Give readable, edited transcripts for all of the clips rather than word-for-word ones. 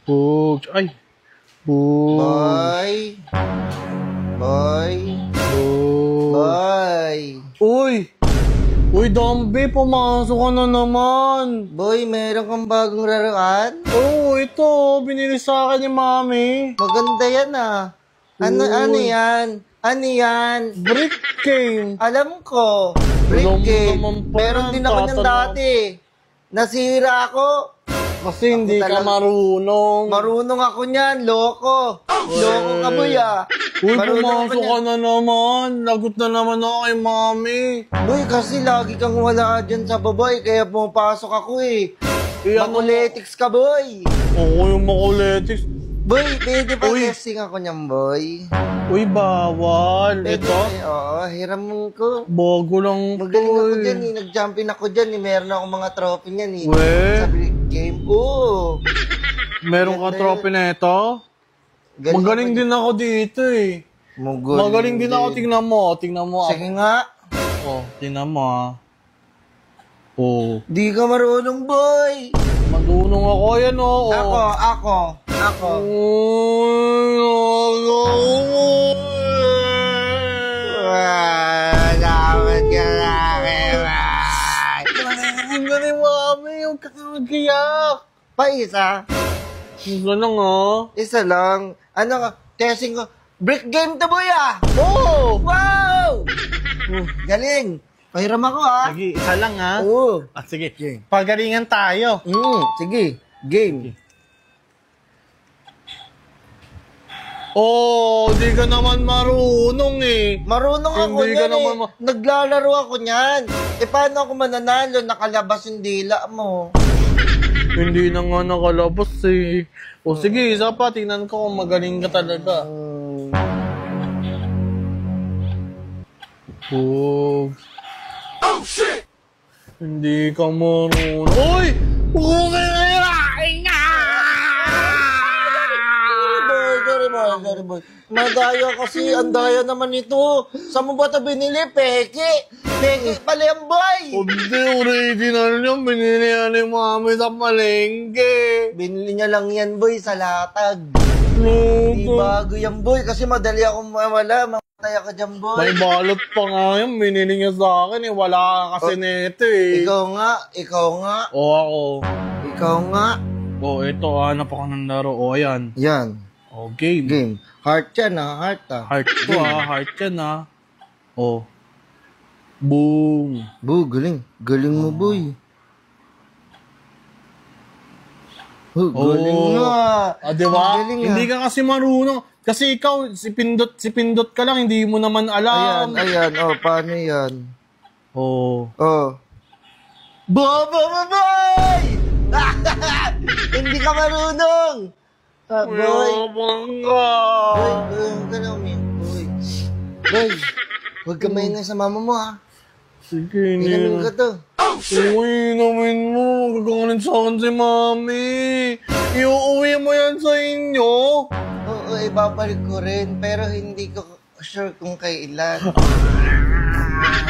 Bug. Ay. Bug. Boy. Boy. Bug. Boy. Uy! Uy, Dambi, pumasok ka na naman. Boy, meron kang bagong laruan? Oo, ito. Binili sa akin ni Mami. Maganda yan Ano yan? Ano yan? Brick game. Alam ko. Alam Brick mo game. naman pa Meron yan, din ako niyan tatanong. dati. Nasira ako. Kasi hindi ka talaga- marunong. Marunong ako niyan, loko. Loko ka, boy, Uy, Marunong pumasok ka na naman. Lagot na naman ako kay Mami. Boy, kasi lagi kang wala dyan sa baboy, kaya pumapasok ako eh. Makuletics ka, boy. Oo, yung makuletics. Boy, pwede pa Uy. testing ako niyan, boy. Uy, bawal. Pwede, Ito, oo, hiram ko. bago lang Magaling ako to dyan eh. Nag-jumpin ako dyan eh. Meron ako mga trophy niyan eh. We? Sa brick game. Oo. Meron ka Ganda trophy na ito? Magaling din ako dito eh. Magaling din ako. Tingnan mo. Tingnan mo. Sige nga. Oh, tingnan mo ah. Oh. Di ka marunong, boy. Madunong ako yan oh. Ako. Dapat ka lang. Ang galing Mami. Yung kakagayak. Pa isa? Isa lang ah. Isa lang. Ano ka? Testing ko. Brick game to, boy Oh! Wow! Galing. Pahiram ako Sige, isa lang ah. Oo. Ah, sige. Pagalingan tayo. Sige. Game. Oh, di ka naman marunong eh. Marunong ako Hindi ka niyan naman eh. Naglalaro ako niyan. E paano ako mananalo? Nakalabas yung dila mo. Hindi na nga nakalabas eh. O sige, isa pa. Tingnan ko kung magaling ka talaga. Oh. Oh, shit! Hindi ka marunong. Uy! Sorry boy. Madaya kasi. Ang daya naman ito. Saan mo ba ito binili? Peke. Peke pala yan, boy. Hindi, original niya. Binili yan ni Mami sa palengke. Binili niya lang yan, boy, sa latag. Hindi bago yan, boy. Kasi madali akong mawala. Mamatay ako dyan, boy. May balot pa nga yan. Binili niya sa akin eh. Wala ka kasi neto eh. Ikaw nga. O ako. Ikaw nga. O ito, hanap ako ng laro. O ayan. Yan. O game. Game. Heart yan, heart Heart ko heart yan O. Boom. Galing. Galing mo, boy. Galing nga. Diba? Galing nga. Hindi ka kasi marunong. Kasi ikaw, si Pindot ka lang, hindi mo naman alam. Ayan. Paano yan? Oh. Boy! Hindi ka marunong! Boy! Boy, huwag ka maingay sa mama mo, ha? Sige, Inamin ka to. Uy, namin mo. Gagawin sa akin si Mami. Iuuwi mo yan sa inyo. Oo, ibabalik ko rin. Pero hindi ko sure kung kailan.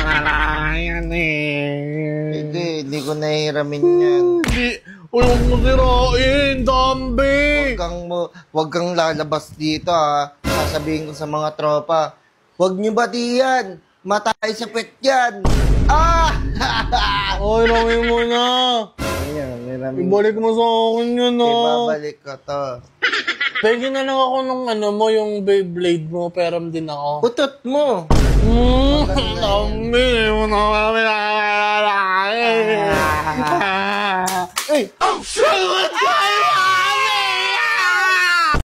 Wala yan eh. Hindi ko nahihiramin yan. Hindi. Uy, huwag mo sirain, Dambi. Huwag kang lalabas dito, ha? Sasabihin ko sa mga tropa. Huwag niyo batiyan. Matay sa pet yan. Ay, ramin mo na. Ayan, niramin. Ibalik mo sa akin yun, Ibabalik ko to. Pwede na lang ako nung yung Beyblade mo, peram din ako. Utot mo. Dambi mo na kami Hey! Oh, shit!